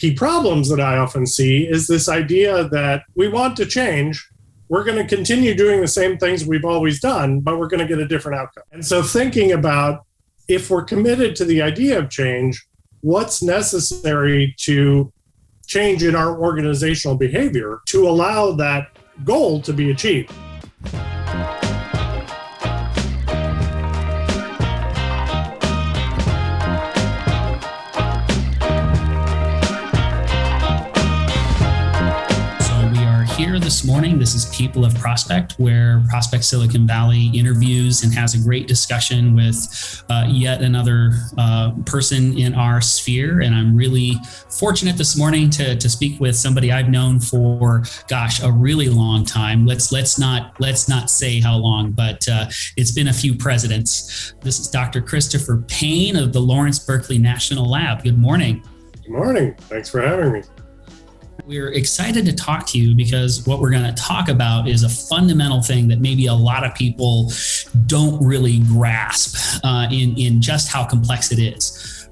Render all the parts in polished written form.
key problems that I often see is this idea that we want to change. We're going to continue doing the same things we've always done, but we're going to get a different outcome. And so thinking about, if we're committed to the idea of change, what's necessary to change in our organizational behavior to allow that goal to be achieved? Here this morning, this is People of Prospect, where Prospect Silicon Valley interviews and has a great discussion with yet another person in our sphere. And I'm really fortunate this morning to speak with somebody I've known for, a really long time. Let's not say how long, but it's been a few presidents. This is Dr. Christopher Payne of the Lawrence Berkeley National Lab. Good morning. Good morning. Thanks for having me. We're excited to talk to you because what we're going to talk about is a fundamental thing that maybe a lot of people don't really grasp in just how complex it is.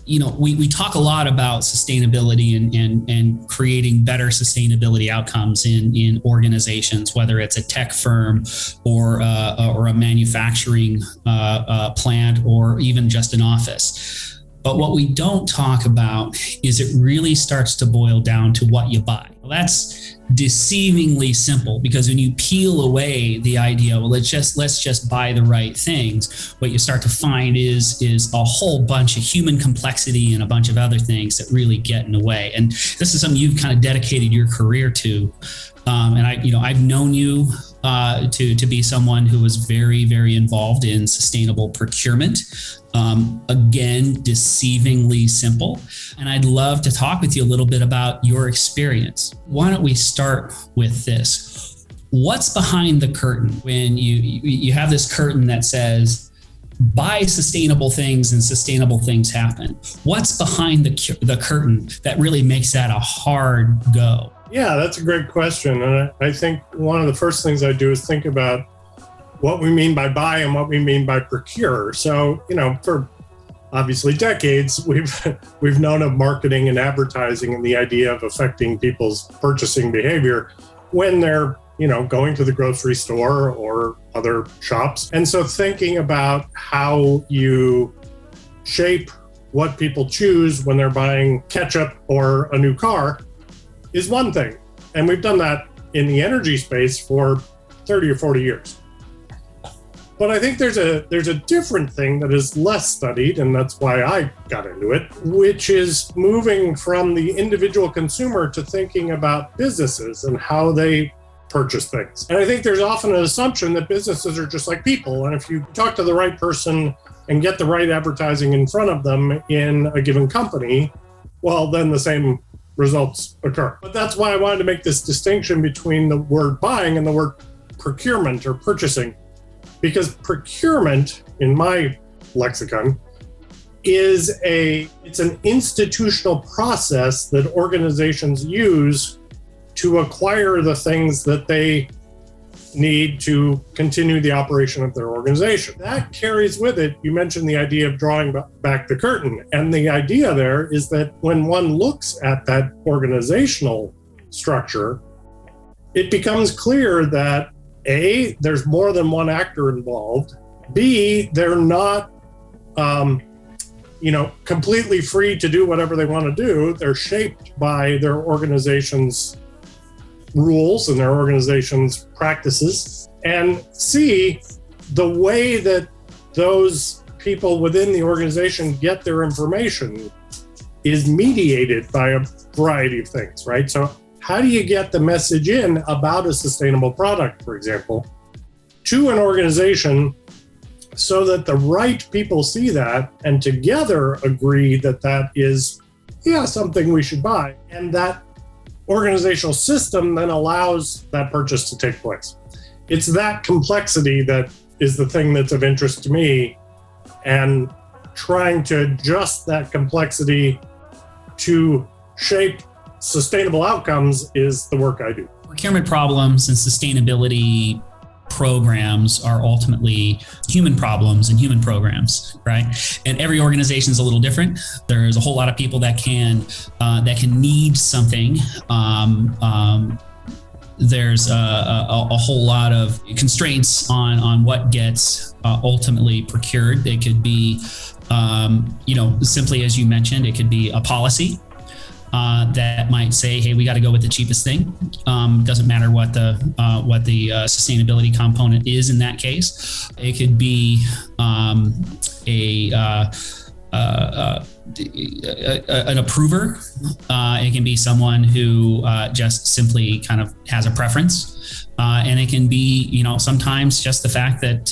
We talk a lot about sustainability and creating better sustainability outcomes in organizations, whether it's a tech firm or a manufacturing plant or even just an office. But what we don't talk about is it really starts to boil down to what you buy. Well, that's deceivingly simple, because when you peel away the idea, let's just buy the right things, what you start to find is a whole bunch of human complexity and a bunch of other things that really get in the way. And this is something you've kind of dedicated your career to. I've known you to be someone who was very, very involved in sustainable procurement. Again, deceivingly simple. And I'd love to talk with you a little bit about your experience. Why don't we start with this? What's behind the curtain when you have this curtain that says, buy sustainable things and sustainable things happen? What's behind the curtain that really makes that a hard go? Yeah, that's a great question. And I think one of the first things I do is think about what we mean by buy and what we mean by procure. So, for obviously decades, we've known of marketing and advertising and the idea of affecting people's purchasing behavior when they're, going to the grocery store or other shops. And so thinking about how you shape what people choose when they're buying ketchup or a new car is one thing. And we've done that in the energy space for 30 or 40 years. But I think there's a different thing that is less studied, and that's why I got into it, which is moving from the individual consumer to thinking about businesses and how they purchase things. And I think there's often an assumption that businesses are just like people. And if you talk to the right person and get the right advertising in front of them in a given company, well, then the same results occur. But that's why I wanted to make this distinction between the word buying and the word procurement or purchasing. Because procurement, in my lexicon, it's an institutional process that organizations use to acquire the things that they need to continue the operation of their organization. That carries with it, you mentioned the idea of drawing back the curtain. And the idea there is that when one looks at that organizational structure, it becomes clear that A, there's more than one actor involved. B, they're not, completely free to do whatever they want to do. They're shaped by their organization's rules and their organization's practices. And C, the way that those people within the organization get their information is mediated by a variety of things, right? So how do you get the message in about a sustainable product, for example, to an organization so that the right people see that and together agree that that is, something we should buy. And that organizational system then allows that purchase to take place. It's that complexity that is the thing that's of interest to me, and trying to adjust that complexity to shape sustainable outcomes is the work I do. Procurement problems and sustainability programs are ultimately human problems and human programs, right? And every organization is a little different. There's a whole lot of people that can need something. There's a whole lot of constraints on what gets ultimately procured. It could be, simply as you mentioned, it could be a policy that might say, "Hey, we got to go with the cheapest thing." Doesn't matter what the sustainability component is in that case. It could be an approver. It can be someone who just simply kind of has a preference. And it can be, sometimes just the fact that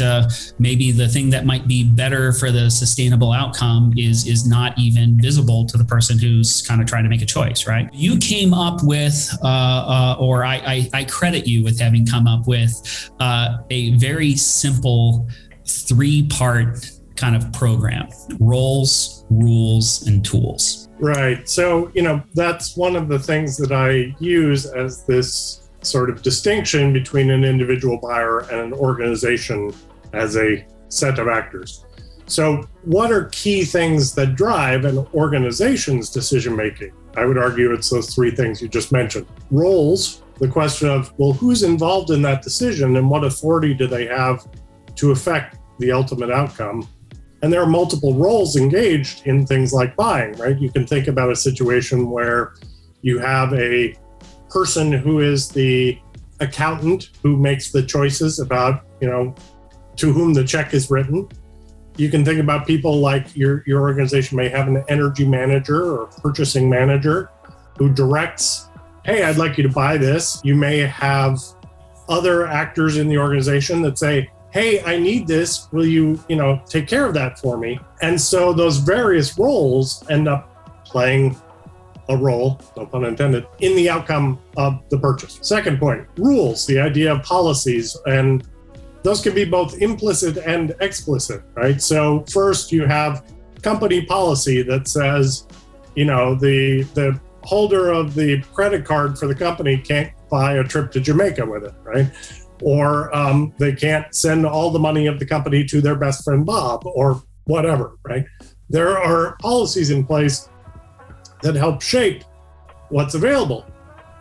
maybe the thing that might be better for the sustainable outcome is not even visible to the person who's kind of trying to make a choice, right? You came up with, or I credit you with having come up with a very simple 3-part kind of program: roles, rules, and tools. Right. So, that's one of the things that I use as this sort of distinction between an individual buyer and an organization as a set of actors. So what are key things that drive an organization's decision-making? I would argue it's those 3 things you just mentioned. Roles, the question of, well, who's involved in that decision and what authority do they have to affect the ultimate outcome? And there are multiple roles engaged in things like buying, right? You can think about a situation where you have a person who is the accountant who makes the choices about, to whom the check is written. You can think about people like your organization may have an energy manager or purchasing manager who directs, "Hey, I'd like you to buy this." You may have other actors in the organization that say, "Hey, I need this. Will you, take care of that for me?" And so those various roles end up playing a role, no pun intended, in the outcome of the purchase. Second point, rules, the idea of policies, and those can be both implicit and explicit, right? So first you have company policy that says, the holder of the credit card for the company can't buy a trip to Jamaica with it, right? Or they can't send all the money of the company to their best friend Bob, or whatever, right? There are policies in place that help shape what's available.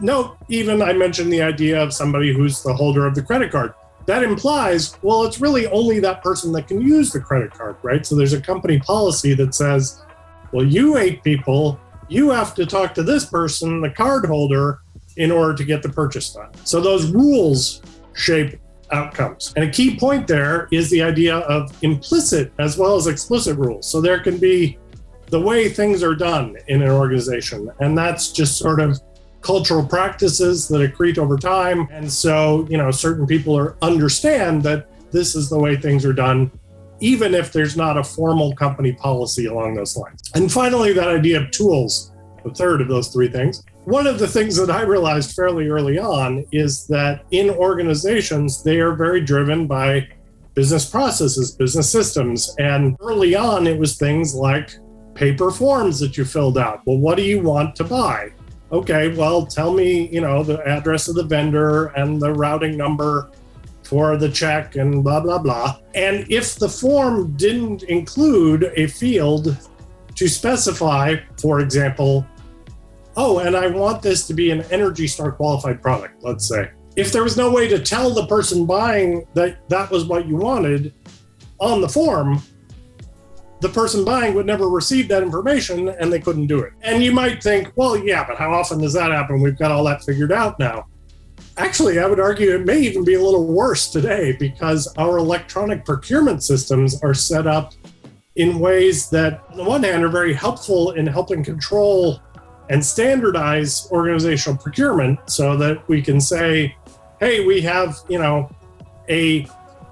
Note, even I mentioned the idea of somebody who's the holder of the credit card. That implies, well, it's really only that person that can use the credit card, right? So there's a company policy that says, well, you 8 people, you have to talk to this person, the card holder, in order to get the purchase done. So those rules shape outcomes. And a key point there is the idea of implicit as well as explicit rules. So there can be the way things are done in an organization, and that's just sort of cultural practices that accrete over time. And so, certain people understand that this is the way things are done, even if there's not a formal company policy along those lines. And finally, that idea of tools, the third of those 3 things. One of the things that I realized fairly early on is that in organizations, they are very driven by business processes, business systems. And early on, it was things like paper forms that you filled out. Well, what do you want to buy? Okay, well, tell me, the address of the vendor and the routing number for the check and blah, blah, blah. And if the form didn't include a field to specify, for example, oh, and I want this to be an Energy Star qualified product, let's say. If there was no way to tell the person buying that that was what you wanted on the form, the person buying would never receive that information and they couldn't do it. And you might think, well, yeah, but how often does that happen? We've got all that figured out now. Actually, I would argue it may even be a little worse today because our electronic procurement systems are set up in ways that, on the one hand, are very helpful in helping control and standardize organizational procurement so that we can say, hey, we have, a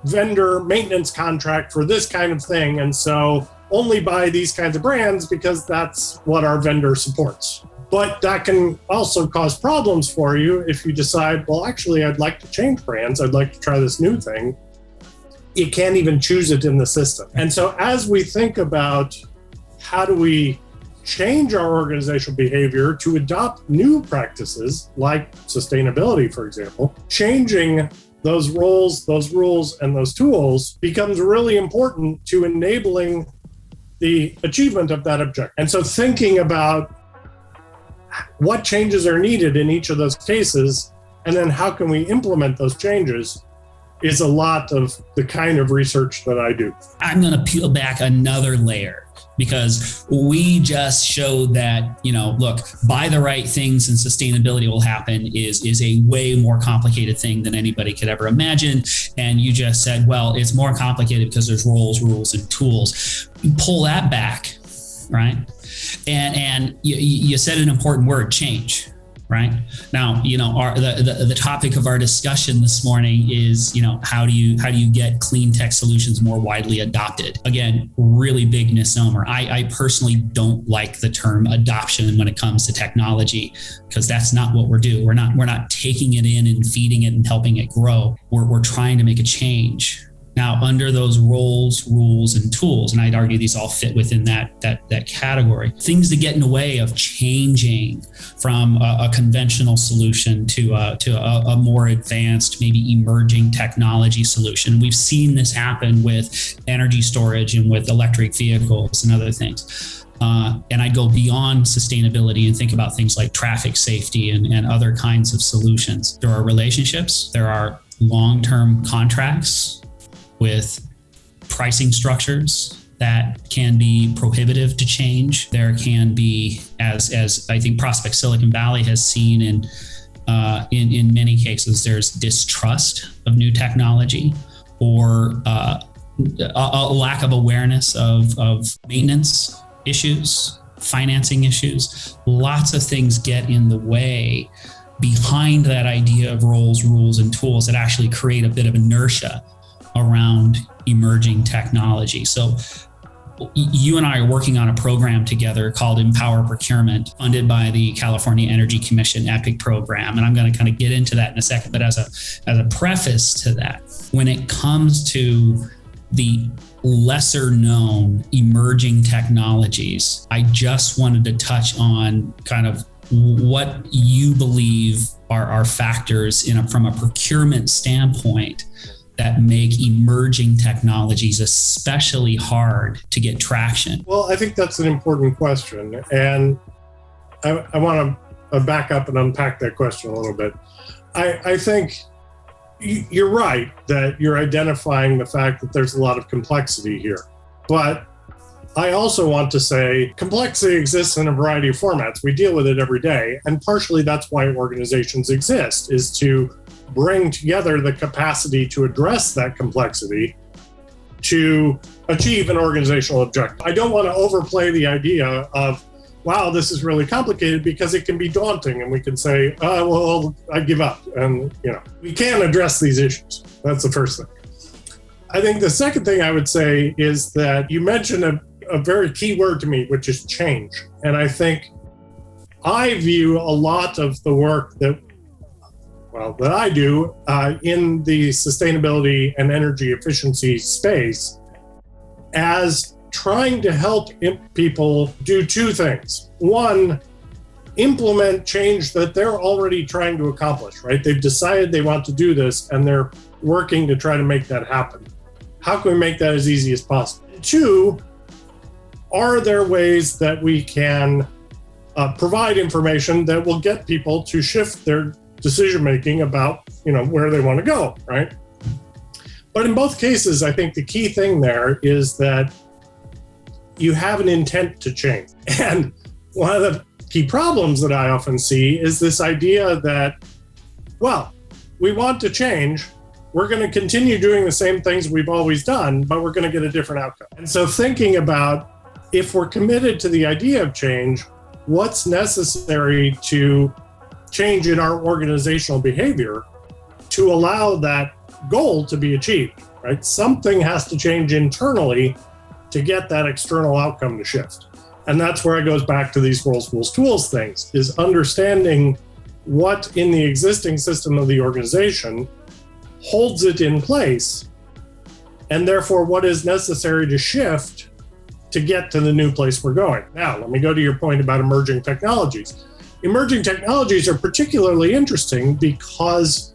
vendor maintenance contract for this kind of thing. And so only buy these kinds of brands because that's what our vendor supports. But that can also cause problems for you if you decide, well, actually, I'd like to change brands. I'd like to try this new thing. You can't even choose it in the system. And so as we think about how do we change our organizational behavior to adopt new practices like sustainability, for example, changing those roles, those rules, and those tools becomes really important to enabling the achievement of that objective. And so thinking about what changes are needed in each of those cases, and then how can we implement those changes, is a lot of the kind of research that I do. I'm going to peel back another layer, because we just showed that, look, buy the right things and sustainability will happen is a way more complicated thing than anybody could ever imagine. And you just said, well, it's more complicated because there's roles, rules, and tools. You pull that back, right? And you said an important word, change. Right now, the topic of our discussion this morning is, how do you get clean tech solutions more widely adopted? Again, really big misnomer. I personally don't like the term adoption when it comes to technology, because that's not what we're doing. We're not taking it in and feeding it and helping it grow. We're trying to make a change. Now, under those roles, rules, and tools, and I'd argue these all fit within that category, things that get in the way of changing from a conventional solution to a more advanced, maybe emerging technology solution. We've seen this happen with energy storage and with electric vehicles and other things. And I'd go beyond sustainability and think about things like traffic safety and other kinds of solutions. There are relationships, there are long-term contracts with pricing structures that can be prohibitive to change. There can be, as I think Prospect Silicon Valley has seen in many cases, there's distrust of new technology, or a lack of awareness of maintenance issues, financing issues. Lots of things get in the way behind that idea of roles, rules, and tools that actually create a bit of inertia around emerging technology. So you and I are working on a program together called Empower Procurement, funded by the California Energy Commission EPIC program. And I'm going to kind of get into that in a second. But as a preface to that, when it comes to the lesser known emerging technologies, I just wanted to touch on kind of what you believe are factors from a procurement standpoint that make emerging technologies especially hard to get traction? Well, I think that's an important question. And I want to back up and unpack that question a little bit. I think you're right that you're identifying the fact that there's a lot of complexity here. But I also want to say complexity exists in a variety of formats. We deal with it every day. And partially that's why organizations exist, is to bring together the capacity to address that complexity to achieve an organizational objective. I don't want to overplay the idea of, wow, this is really complicated, because it can be daunting and we can say, oh, well, I give up. And, we can address these issues. That's the first thing. I think the second thing I would say is that you mentioned a very key word to me, which is change. And I think I view a lot of the work that I do in the sustainability and energy efficiency space as trying to help people do two things. One, implement change that they're already trying to accomplish, right? They've decided they want to do this and they're working to try to make that happen. How can we make that as easy as possible? Two, are there ways that we can provide information that will get people to shift their decision-making about, where they want to go, right? But in both cases, I think the key thing there is that you have an intent to change. And one of the key problems that I often see is this idea that, well, we want to change, we're going to continue doing the same things we've always done, but we're going to get a different outcome. And so thinking about, if we're committed to the idea of change, what's necessary to change in our organizational behavior to allow that goal to be achieved, right? Something has to change internally to get that external outcome to shift. And that's where it goes back to these roles, rules, tools things, is understanding what in the existing system of the organization holds it in place, and therefore what is necessary to shift to get to the new place we're going. Now, let me go to your point about emerging technologies. Emerging technologies are particularly interesting because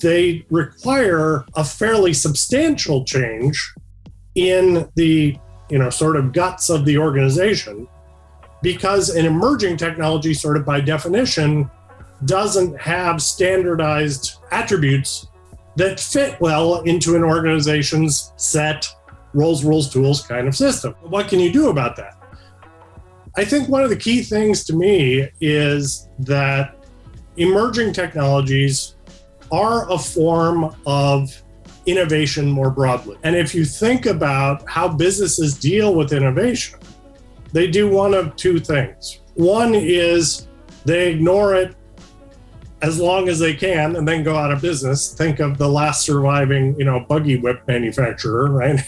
they require a fairly substantial change in the sort of guts of the organization, because an emerging technology, sort of by definition, doesn't have standardized attributes that fit well into an organization's set roles, rules, tools kind of system. What can you do about that? I think one of the key things to me is that emerging technologies are a form of innovation more broadly. And if you think about how businesses deal with innovation, they do one of two things. One is they ignore it as long as they can and then go out of business. Think of the last surviving, buggy whip manufacturer, right?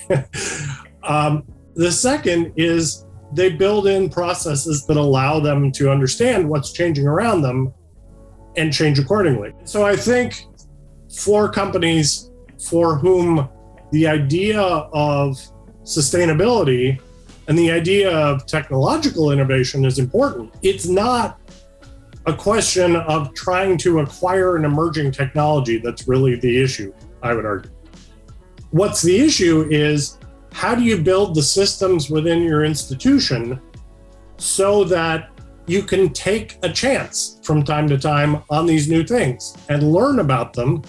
The second is they build in processes that allow them to understand what's changing around them and change accordingly. So I think for companies for whom the idea of sustainability and the idea of technological innovation is important, it's not a question of trying to acquire an emerging technology that's really the issue, I would argue. What's the issue is, how do you build the systems within your institution so that you can take a chance from time to time on these new things and learn about them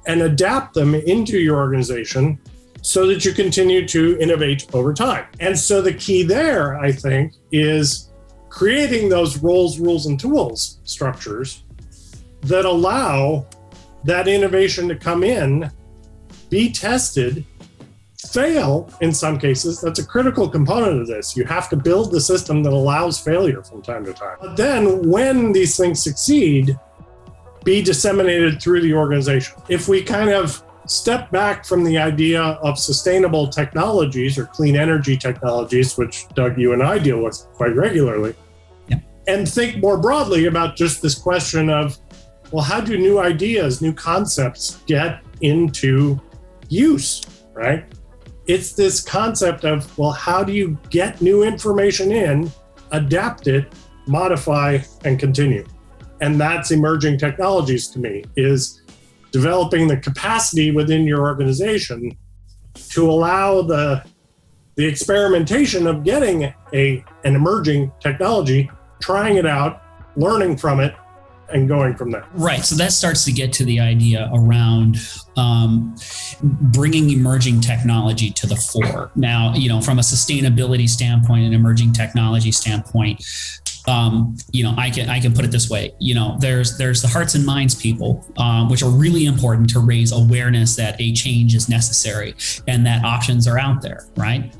and adapt them into your organization so that you continue to innovate over time. And so the key there, I think, is creating those roles, rules, and tools structures that allow that innovation to come in, be tested, fail in some cases. That's a critical component of this. You have to build the system that allows failure from time to time. But then when these things succeed, be disseminated through the organization. If we kind of step back from the idea of sustainable technologies or clean energy technologies, which Doug, you and I deal with quite regularly, and think more broadly about just this question of, well, how do new ideas, new concepts get into use, right? It's this concept of, well, how do you get new information in, adapt it, modify, and continue? And that's emerging technologies to me, is developing the capacity within your organization to allow the experimentation of getting an emerging technology, trying it out, learning from it, and going from there. Right. So that starts to get to the idea around bringing emerging technology to the fore. Now, from a sustainability standpoint and emerging technology standpoint, I can put it this way. There's the hearts and minds people, which are really important to raise awareness that a change is necessary and that options are out there, right?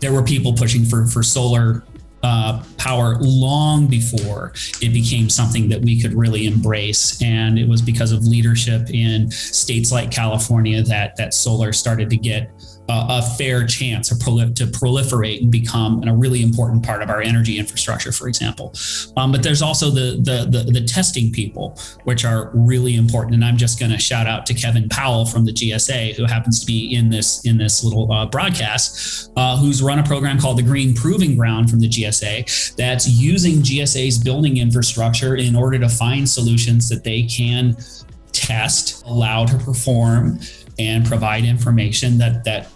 There were people pushing for solar power long before it became something that we could really embrace. And it was because of leadership in states like California that solar started to get a fair chance to proliferate and become a really important part of our energy infrastructure, for example. But there's also the testing people, which are really important. And I'm just going to shout out to Kevin Powell from the GSA, who happens to be in this little broadcast, who's run a program called the Green Proving Ground from the GSA that's using GSA's building infrastructure in order to find solutions that they can test, allow to perform, and provide information that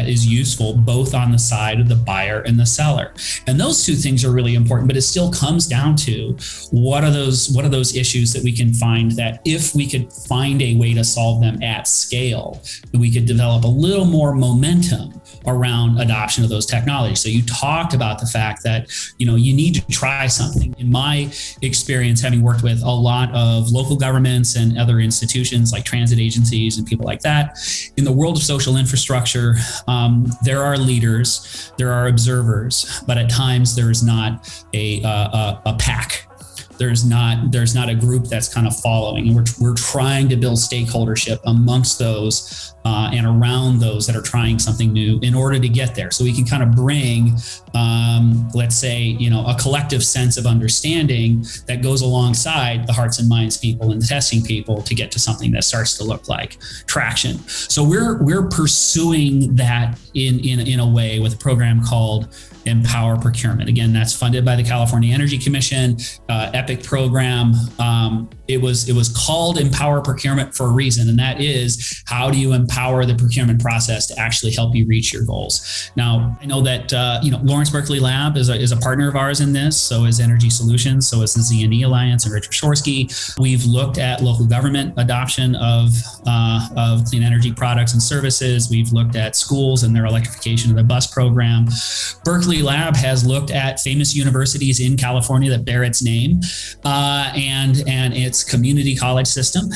is useful both on the side of the buyer and the seller. And those two things are really important, but it still comes down to what are those issues that we can find that if we could find a way to solve them at scale, that we could develop a little more momentum around adoption of those technologies. So you talked about the fact that, you need to try something. In my experience, having worked with a lot of local governments and other institutions like transit agencies and people like that, in the world of social infrastructure, there are leaders, there are observers, but at times there is not a pack. There's not a group that's kind of following, and we're trying to build stakeholdership amongst those and around those that are trying something new in order to get there. So we can kind of bring, let's say, a collective sense of understanding that goes alongside the hearts and minds people and the testing people to get to something that starts to look like traction. So we're pursuing that in a way with a program called Empower Procurement. Again, that's funded by the California Energy Commission. epic program. It was called Empower Procurement for a reason, and that is, how do you empower the procurement process to actually help you reach your goals? Now, I know that Lawrence Berkeley Lab is a partner of ours in this. So is Energy Solutions. So is the Z&E Alliance and Richard Shorsky. We've looked at local government adoption of clean energy products and services. We've looked at schools and their electrification of the bus program. Berkeley Lab has looked at famous universities in California that bear its name, and its community college system.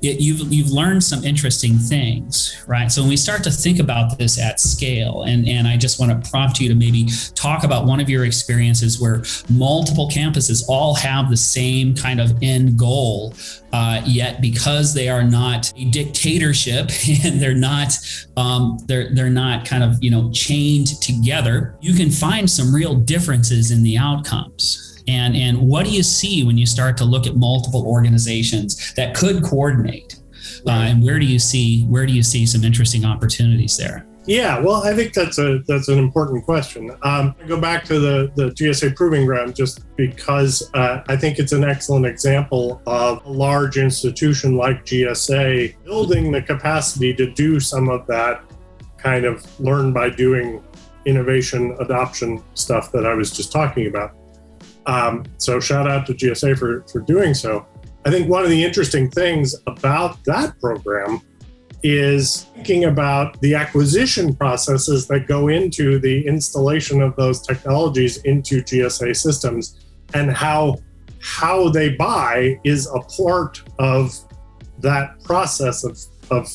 You've learned some interesting things, right? So when we start to think about this at scale, and I just want to prompt you to maybe talk about one of your experiences where multiple campuses all have the same kind of end goal, yet because they are not a dictatorship and they're not kind of chained together, you can find some real differences in the outcomes. And what do you see when you start to look at multiple organizations that could coordinate? And where do you see some interesting opportunities there? Yeah, well, I think that's an important question. I go back to the GSA Proving Ground just because I think it's an excellent example of a large institution like GSA building the capacity to do some of that kind of learn by doing innovation adoption stuff that I was just talking about. So shout out to GSA for doing so. I think one of the interesting things about that program is thinking about the acquisition processes that go into the installation of those technologies into GSA systems, and how they buy is a part of that process of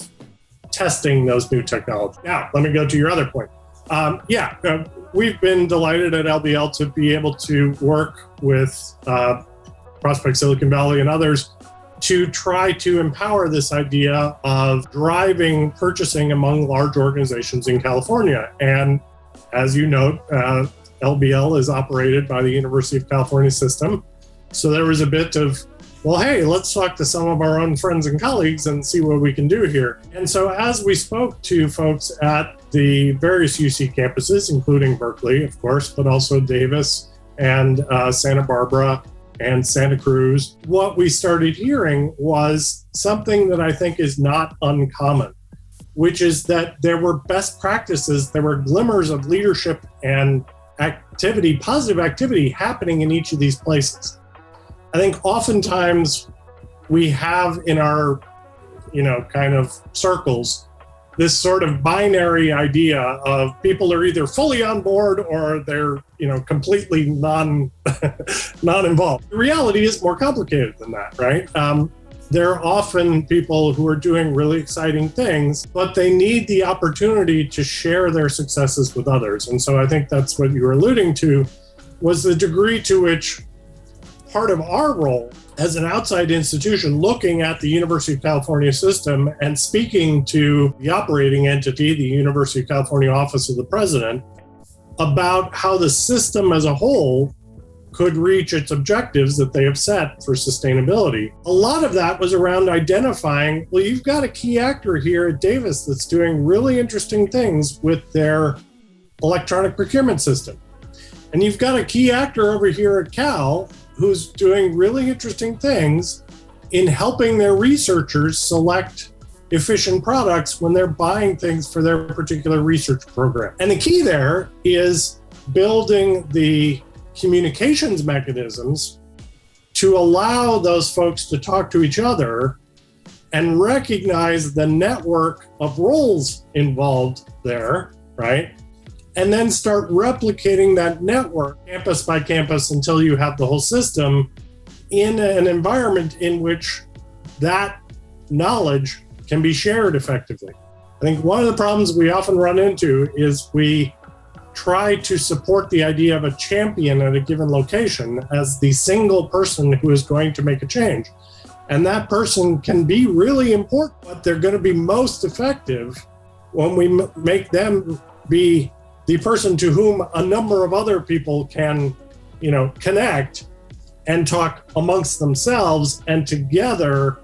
testing those new technologies. Now, let me go to your other point. We've been delighted at LBL to be able to work with Prospect Silicon Valley and others to try to empower this idea of driving purchasing among large organizations in California. And as you note, LBL is operated by the University of California system. So there was a bit of, well, hey, let's talk to some of our own friends and colleagues and see what we can do here. And so as we spoke to folks at the various UC campuses, including Berkeley, of course, but also Davis and Santa Barbara and Santa Cruz, what we started hearing was something that I think is not uncommon, which is that there were best practices, there were glimmers of leadership and activity, positive activity happening in each of these places. I think oftentimes we have in our, kind of circles, this sort of binary idea of people are either fully on board or they're, completely non-involved. The reality is more complicated than that, right? There are often people who are doing really exciting things, but they need the opportunity to share their successes with others. And so I think that's what you were alluding to, was the degree to which part of our role as an outside institution looking at the University of California system and speaking to the operating entity, the University of California Office of the President, about how the system as a whole could reach its objectives that they have set for sustainability. A lot of that was around identifying, well, you've got a key actor here at Davis that's doing really interesting things with their electronic procurement system. And you've got a key actor over here at Cal who's doing really interesting things in helping their researchers select efficient products when they're buying things for their particular research program. And the key there is building the communications mechanisms to allow those folks to talk to each other and recognize the network of roles involved there, right? And then start replicating that network campus by campus until you have the whole system in an environment in which that knowledge can be shared effectively. I think one of the problems we often run into is we try to support the idea of a champion at a given location as the single person who is going to make a change. And that person can be really important, but they're going to be most effective when we make them be the person to whom a number of other people can, connect and talk amongst themselves and together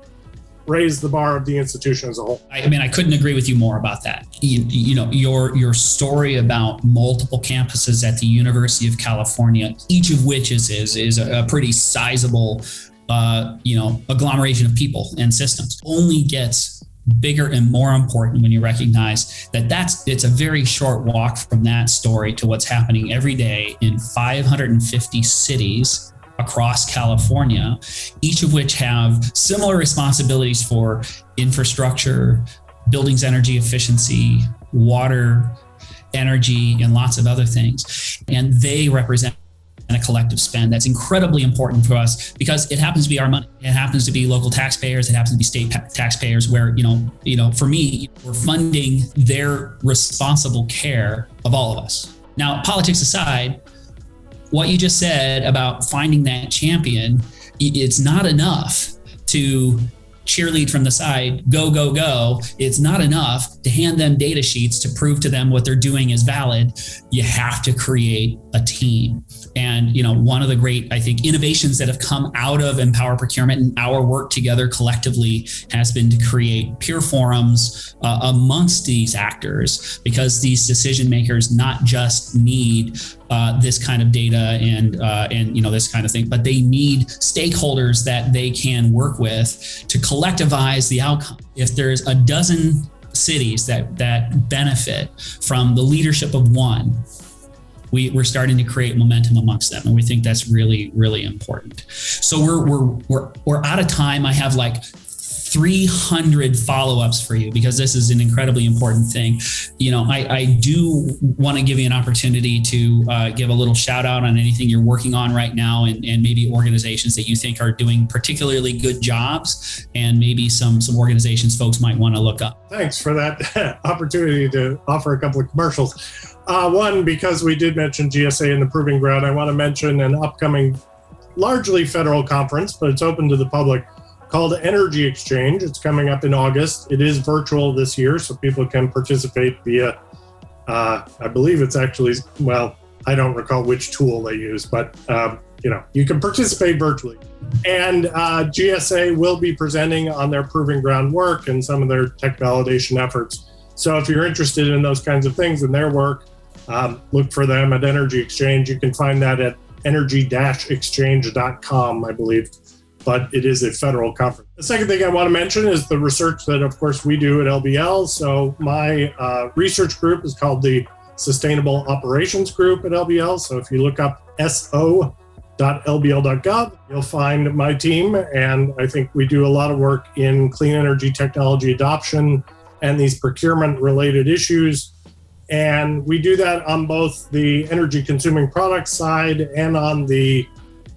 raise the bar of the institution as a whole. I mean, I couldn't agree with you more about that. You know, your story about multiple campuses at the University of California, each of which is a pretty sizable, agglomeration of people and systems, only gets bigger and more important when you recognize that it's a very short walk from that story to what's happening every day in 550 cities across California, each of which have similar responsibilities for infrastructure, buildings energy efficiency, water, energy, and lots of other things. And they represent a collective spend that's incredibly important for us because it happens to be our money. It happens to be local taxpayers. It happens to be state taxpayers where, for me, we're funding their responsible care of all of us. Now, politics aside, what you just said about finding that champion, it's not enough to cheerlead from the side, go, go, go. It's not enough to hand them data sheets to prove to them what they're doing is valid. You have to create a team. And, one of the great, I think, innovations that have come out of Empower Procurement and our work together collectively has been to create peer forums amongst these actors, because these decision makers not just need this kind of data and this kind of thing, but they need stakeholders that they can work with to collectivize the outcome. If there's a dozen cities that benefit from the leadership of one, we're starting to create momentum amongst them, and we think that's really, really important. So we're out of time. I have like 300 follow-ups for you because this is an incredibly important thing. I do want to give you an opportunity to give a little shout out on anything you're working on right now, and maybe organizations that you think are doing particularly good jobs, and maybe some organizations folks might want to look up. Thanks for that opportunity to offer a couple of commercials. One, because we did mention GSA in the Proving Ground, I want to mention an upcoming largely federal conference, but it's open to the public, called Energy Exchange. It's coming up in August. It is virtual this year, so people can participate via, I believe it's actually, I don't recall which tool they use, but you can participate virtually. And GSA will be presenting on their Proving Ground work and some of their tech validation efforts. So if you're interested in those kinds of things in their work, look for them at Energy Exchange. You can find that at energy-exchange.com, I believe. But it is a federal conference. The second thing I want to mention is the research that, of course, we do at LBL. So my research group is called the Sustainable Operations Group at LBL. So if you look up so.lbl.gov, you'll find my team. And I think we do a lot of work in clean energy technology adoption and these procurement-related issues. And we do that on both the energy consuming product side and on the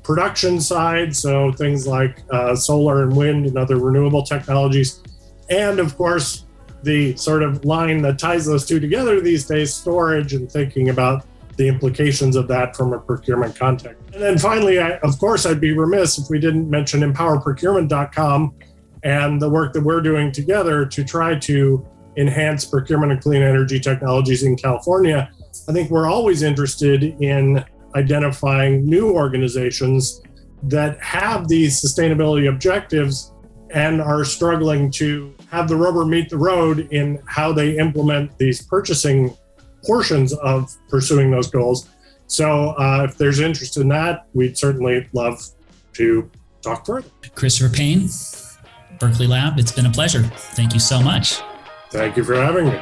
production side, so things like solar and wind and other renewable technologies. And of course, the sort of line that ties those two together these days, storage, and thinking about the implications of that from a procurement context. And then finally, I'd be remiss if we didn't mention empowerprocurement.com and the work that we're doing together to try to enhance procurement of clean energy technologies in California. I think we're always interested in identifying new organizations that have these sustainability objectives and are struggling to have the rubber meet the road in how they implement these purchasing portions of pursuing those goals. So if there's interest in that, we'd certainly love to talk further. Christopher Payne, Berkeley Lab, it's been a pleasure. Thank you so much. Thank you for having me.